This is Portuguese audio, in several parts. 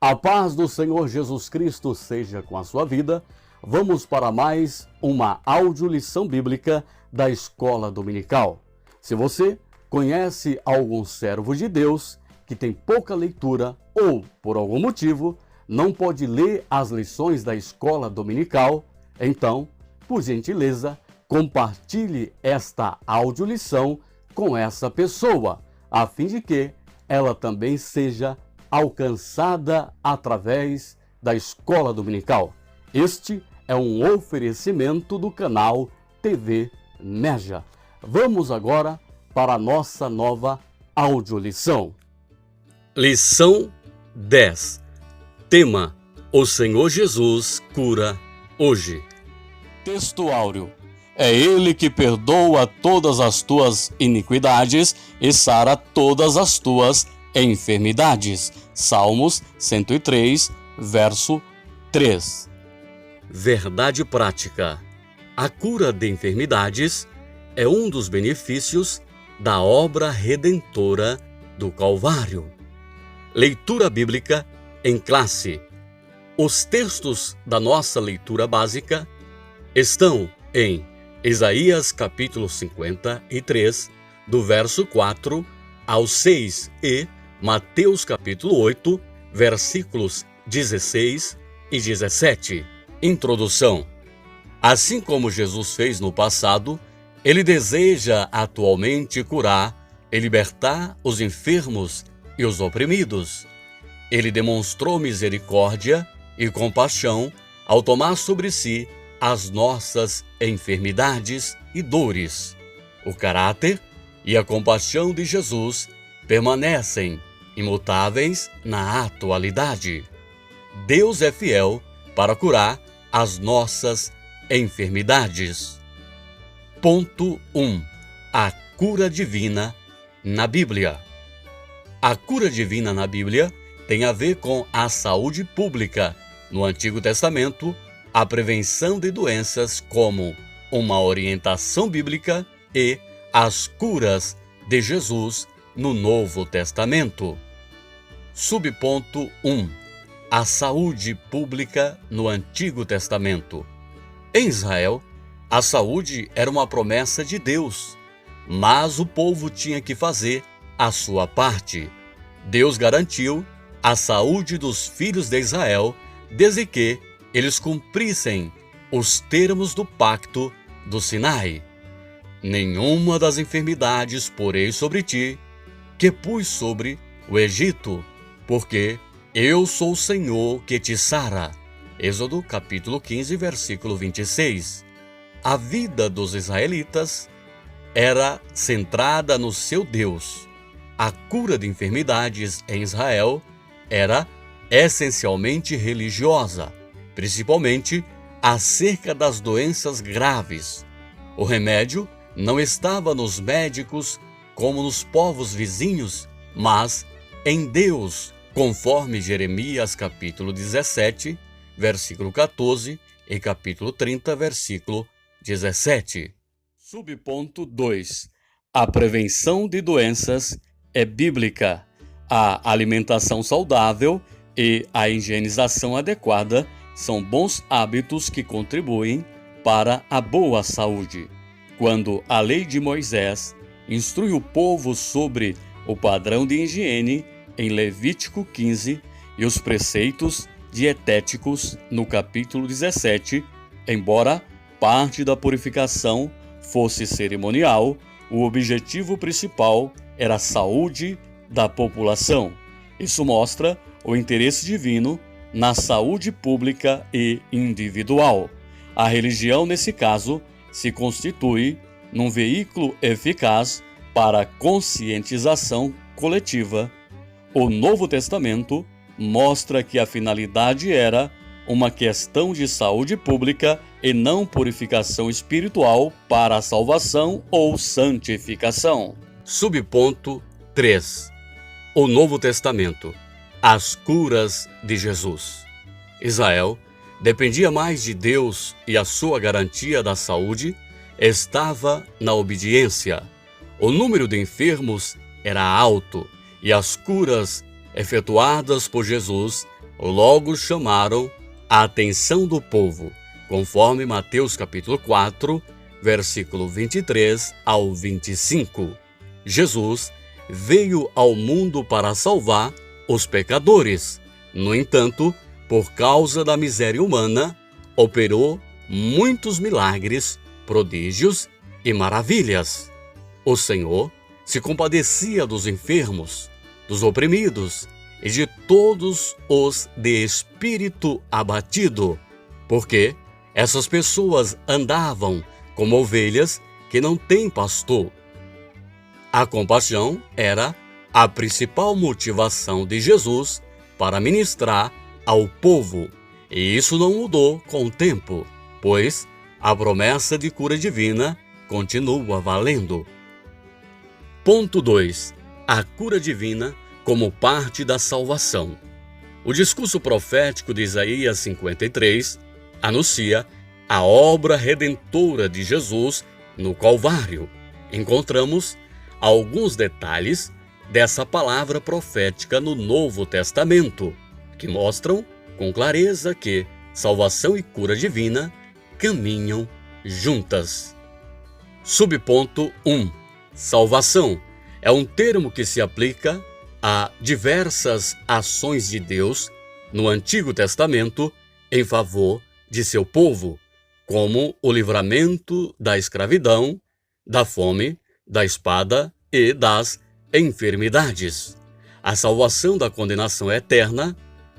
A paz do Senhor Jesus Cristo seja com a sua vida. Vamos para mais uma audiolição bíblica da Escola Dominical. Se você conhece algum servo de Deus que tem pouca leitura ou, por algum motivo, não pode ler as lições da Escola Dominical, então, por gentileza, compartilhe esta audiolição com essa pessoa, a fim de que ela também seja alcançada através da Escola Dominical. Este é um oferecimento do canal TV Meja. Vamos agora para a nossa nova audiolição. Lição 10. Tema: O Senhor Jesus cura hoje. Texto áureo. É Ele que perdoa todas as tuas iniquidades e sara todas as tuas enfermidades. Salmos 103, verso 3. Verdade prática. A cura de enfermidades é um dos benefícios da obra redentora do Calvário. Leitura bíblica em classe. Os textos da nossa leitura básica estão em Isaías capítulo 53, do verso 4 ao 6 e Mateus capítulo 8, versículos 16 e 17. Introdução. Assim como Jesus fez no passado, Ele deseja atualmente curar e libertar os enfermos e os oprimidos. Ele demonstrou misericórdia e compaixão ao tomar sobre si as nossas enfermidades e dores. O caráter e a compaixão de Jesus permanecem imutáveis na atualidade. Deus é fiel para curar as nossas enfermidades. Ponto 1. A cura divina na Bíblia. A cura divina na Bíblia tem a ver com a saúde pública. No Antigo Testamento, a prevenção de doenças como uma orientação bíblica e as curas de Jesus no Novo Testamento. Subponto 1. A saúde pública no Antigo Testamento. Em Israel, a saúde era uma promessa de Deus, mas o povo tinha que fazer a sua parte. Deus garantiu a saúde dos filhos de Israel desde que eles cumprissem os termos do pacto do Sinai. Nenhuma das enfermidades porei sobre ti, que pus sobre o Egito, porque eu sou o Senhor que te sara. Êxodo capítulo 15, versículo 26. A vida dos israelitas era centrada no seu Deus. A cura de enfermidades em Israel era essencialmente religiosa, principalmente acerca das doenças graves. O remédio não estava nos médicos como nos povos vizinhos, mas em Deus, conforme Jeremias capítulo 17, versículo 14 e capítulo 30, versículo 17. Subponto 2. A prevenção de doenças é bíblica. A alimentação saudável e a higienização adequada são bons hábitos que contribuem para a boa saúde. Quando a lei de Moisés instrui o povo sobre o padrão de higiene em Levítico 15 e os preceitos dietéticos no capítulo 17, embora parte da purificação fosse cerimonial, o objetivo principal era a saúde da população. Isso mostra o interesse divino na saúde pública e individual. A religião, nesse caso, se constitui num veículo eficaz para a conscientização coletiva. O Novo Testamento mostra que a finalidade era uma questão de saúde pública e não purificação espiritual para a salvação ou santificação. Subponto 3. O Novo Testamento. As curas de Jesus. Israel dependia mais de Deus e a sua garantia da saúde estava na obediência. O número de enfermos era alto e as curas efetuadas por Jesus logo chamaram a atenção do povo, conforme Mateus capítulo 4, versículo 23 ao 25. Jesus veio ao mundo para salvar os pecadores. No entanto, por causa da miséria humana, operou muitos milagres, prodígios e maravilhas. O Senhor se compadecia dos enfermos, dos oprimidos e de todos os de espírito abatido, porque essas pessoas andavam como ovelhas que não têm pastor. A compaixão era a principal motivação de Jesus para ministrar ao povo, e isso não mudou com o tempo, pois a promessa de cura divina continua valendo. Ponto 2. A cura divina como parte da salvação. O discurso profético de Isaías 53 anuncia a obra redentora de Jesus no Calvário. Encontramos alguns detalhes dessa palavra profética no Novo Testamento, que mostram com clareza que salvação e cura divina caminham juntas. Subponto 1. Salvação é um termo que se aplica a diversas ações de Deus no Antigo Testamento em favor de seu povo, como o livramento da escravidão, da fome, da espada e das enfermidades. A salvação da condenação eterna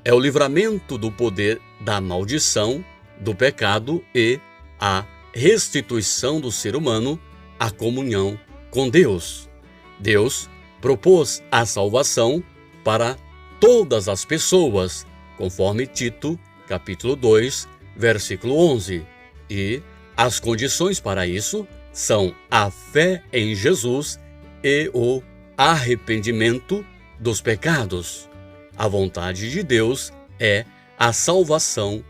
é o livramento do poder da maldição, do pecado e a restituição do ser humano à comunhão com Deus. Deus propôs a salvação para todas as pessoas, conforme Tito, capítulo 2, versículo 11. E as condições para isso são a fé em Jesus e o arrependimento dos pecados. A vontade de Deus é a salvação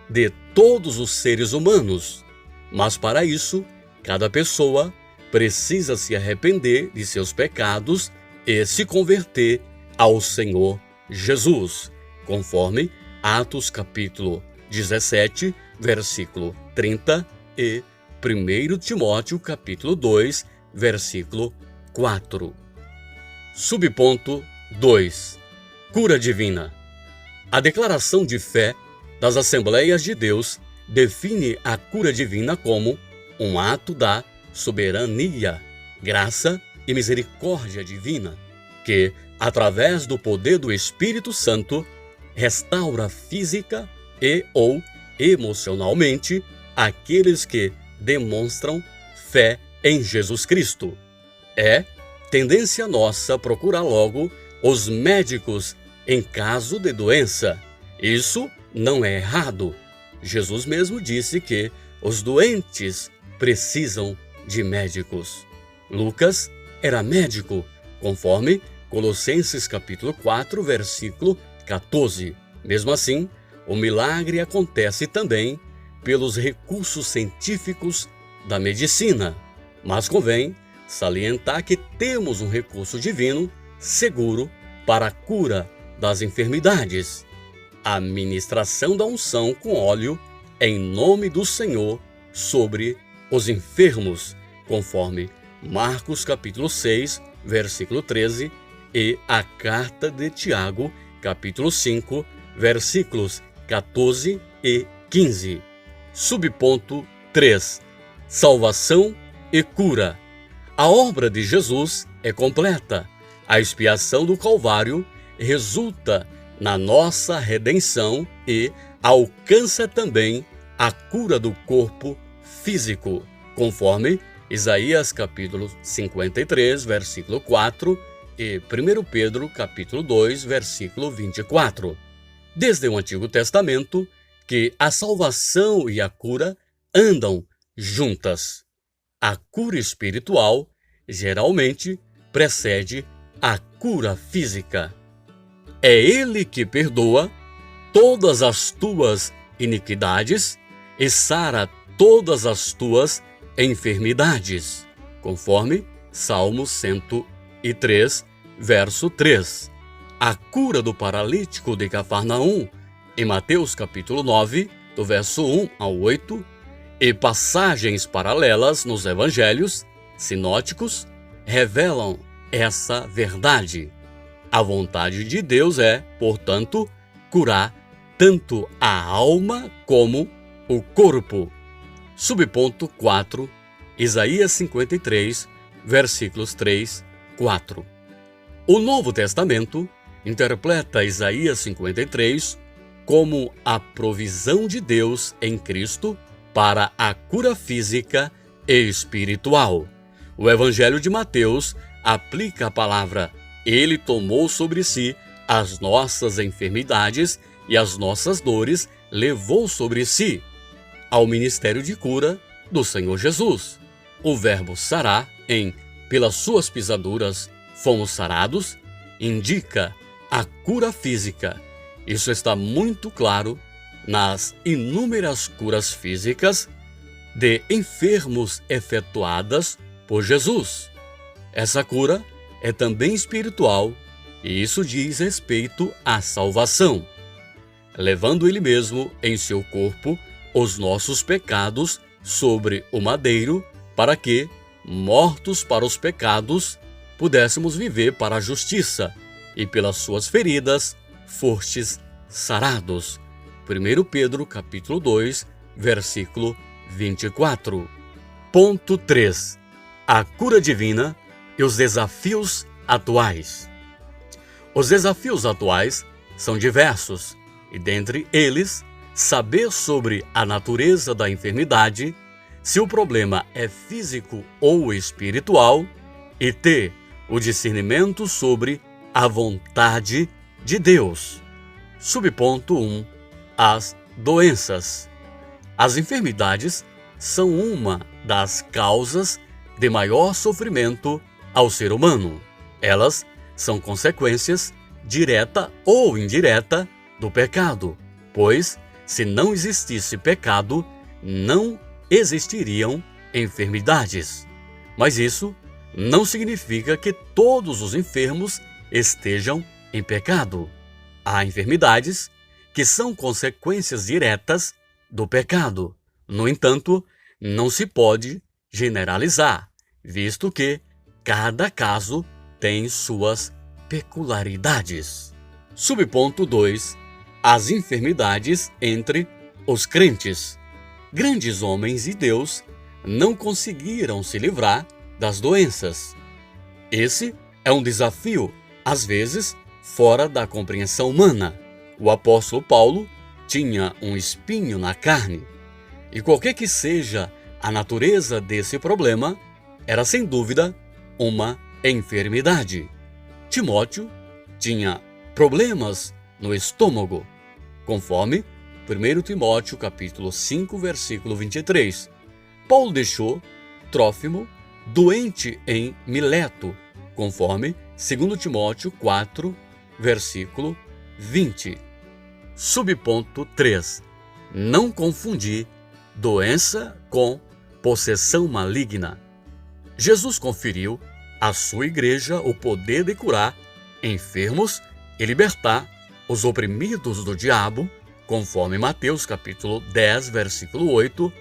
de todos os seres humanos, mas para isso, cada pessoa precisa se arrepender de seus pecados e se converter ao Senhor Jesus, conforme Atos capítulo 17, versículo 30 e 1 Timóteo capítulo 2, versículo 4. Subponto 2. Cura divina. A declaração de fé das Assembleias de Deus define a cura divina como um ato da soberania, graça e misericórdia divina, que, através do poder do Espírito Santo, restaura física e ou emocionalmente aqueles que demonstram fé em Jesus Cristo. É tendência nossa procurar logo os médicos em caso de doença. Isso não é errado. Jesus mesmo disse que os doentes precisam de médicos. Lucas era médico, conforme Colossenses capítulo 4, versículo 14. Mesmo assim, o milagre acontece também pelos recursos científicos da medicina. Mas convém salientar que temos um recurso divino seguro para a cura das enfermidades: a ministração da unção com óleo em nome do Senhor sobre os enfermos, conforme Marcos capítulo 6, versículo 13, e a carta de Tiago, capítulo 5, versículos 14 e 15. Subponto 3. Salvação e cura. A obra de Jesus é completa. A expiação do Calvário resulta na nossa redenção e alcança também a cura do corpo físico, conforme Isaías capítulo 53, versículo 4 e 1 Pedro capítulo 2, versículo 24. Desde o Antigo Testamento, que a salvação e a cura andam juntas. A cura espiritual geralmente precede a cura física. É Ele que perdoa todas as tuas iniquidades e sara todas as tuas enfermidades, conforme Salmo 103, verso 3. a cura do paralítico de Cafarnaum, em Mateus capítulo 9, do verso 1 ao 8, e passagens paralelas nos evangelhos sinóticos revelam essa verdade. A vontade de Deus é, portanto, curar tanto a alma como o corpo. Subponto 4, Isaías 53, versículos 3, 4. O Novo Testamento interpreta Isaías 53 como a provisão de Deus em Cristo para a cura física e espiritual. O Evangelho de Mateus aplica a palavra "Ele tomou sobre si as nossas enfermidades e as nossas dores levou sobre si" ao ministério de cura do Senhor Jesus. O verbo sarar em "pelas suas pisaduras fomos sarados" indica a cura física. Isso está muito claro nas inúmeras curas físicas de enfermos efetuadas por Jesus. Essa cura é também espiritual e isso diz respeito à salvação, levando Ele mesmo em seu corpo os nossos pecados sobre o madeiro, para que, mortos para os pecados, pudéssemos viver para a justiça, e pelas suas feridas fostes sarados. 1 Pedro capítulo 2, versículo 24. Ponto 3. A cura divina e os desafios atuais. Os desafios atuais são diversos, e dentre eles, saber sobre a natureza da enfermidade, se o problema é físico ou espiritual, e ter o discernimento sobre a vontade de Deus. Subponto 1. As doenças. As enfermidades são uma das causas de maior sofrimento ao ser humano. Elas são consequências direta ou indireta do pecado, pois, se não existisse pecado, não existiriam enfermidades. Mas isso não significa que todos os enfermos estejam em pecado. Há enfermidades que são consequências diretas do pecado. No entanto, não se pode generalizar, visto que cada caso tem suas peculiaridades. Subponto 2. As enfermidades entre os crentes. Grandes homens de Deus não conseguiram se livrar das doenças. Esse é um desafio, às vezes, fora da compreensão humana. O apóstolo Paulo tinha um espinho na carne, e qualquer que seja a natureza desse problema, era sem dúvida uma enfermidade. Timóteo tinha problemas no estômago, conforme 1 Timóteo capítulo 5, versículo 23. Paulo deixou Trófimo doente em Mileto, conforme 2 Timóteo 4, versículo 20. Subponto 3. Não confundir doença com possessão maligna. Jesus conferiu à sua igreja o poder de curar enfermos e libertar os oprimidos do diabo, conforme Mateus capítulo 10, versículo 8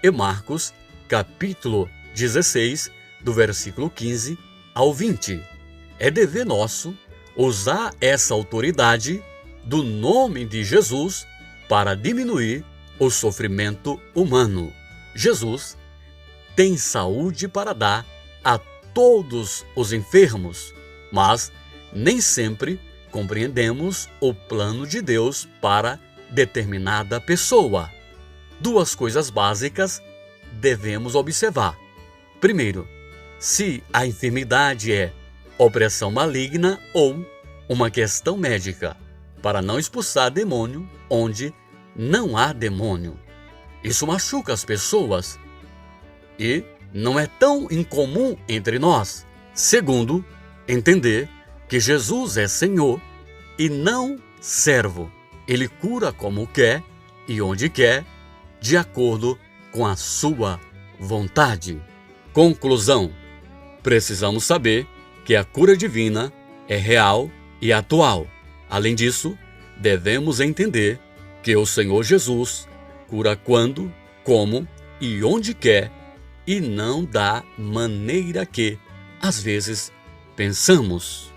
e Marcos capítulo 16, do versículo 15 ao 20. É dever nosso usar essa autoridade do nome de Jesus para diminuir o sofrimento humano. Jesus tem saúde para dar a todos os enfermos, mas nem sempre compreendemos o plano de Deus para determinada pessoa. Duas coisas básicas devemos observar. Primeiro, se a enfermidade é opressão maligna ou uma questão médica, para não expulsar demônio onde não há demônio. Isso machuca as pessoas e não é tão incomum entre nós. Segundo, entender que Jesus é Senhor e não servo. Ele cura como quer e onde quer, de acordo com a sua vontade. Conclusão: precisamos saber que a cura divina é real e atual. Além disso, devemos entender que o Senhor Jesus cura quando, como e onde quer, e não da maneira que, às vezes, pensamos.